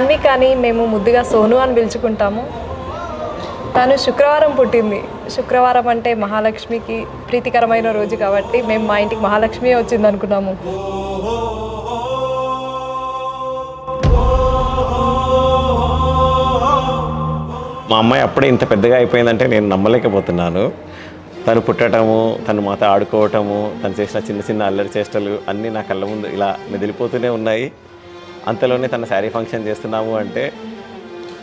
సాన్వికని మేము ముద్దుగా సోను అని పిలుచుకుంటాము. తను శుక్రవారం పుట్టింది. శుక్రవారం అంటే మహాలక్ష్మికి ప్రీతికరమైన రోజు కాబట్టి మేము మా ఇంటికి మహాలక్ష్మి వచ్చింది అనుకున్నాము. మా అమ్మాయి అప్పుడే ఇంత పెద్దగా అయిపోయిందంటే నేను నమ్మలేకపోతున్నాను. తను పుట్టడము, తను మాతో ఆడుకోవటము, తను చేసిన చిన్న చిన్న అల్లరి చేష్టలు అన్నీ నా కళ్ళ ముందు ఇలా మెదిలిపోతూనే ఉన్నాయి. అంతలోనే తన శారీ ఫంక్షన్ చేస్తున్నాము అంటే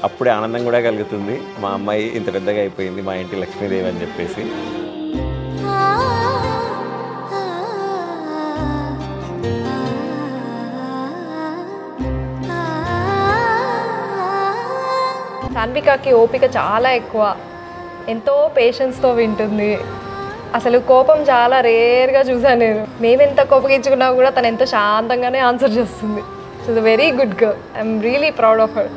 అప్పుడే ఆనందం కూడా కలుగుతుంది. మా అమ్మాయి ఇంత పెద్దగా అయిపోయింది, మా ఇంటి లక్ష్మీదేవి అని చెప్పేసి. సాన్వికకి ఓపిక చాలా ఎక్కువ, ఎంతో పేషెన్స్తో వింటుంది. అసలు కోపం చాలా రేర్గా చూసాను నేను. మేమెంత కోపగించుకున్నా కూడా తను ఎంతో శాంతంగానే ఆన్సర్ చేస్తుంది. She is a very good girl. I'm really proud of her.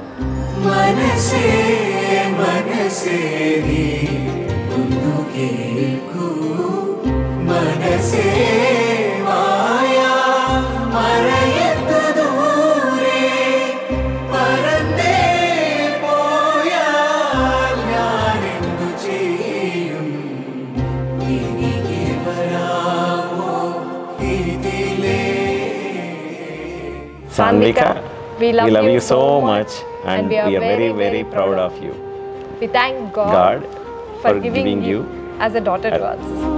Sanvika, we love you so much and we are very, very proud of you. We thank God for giving you as a daughter to us.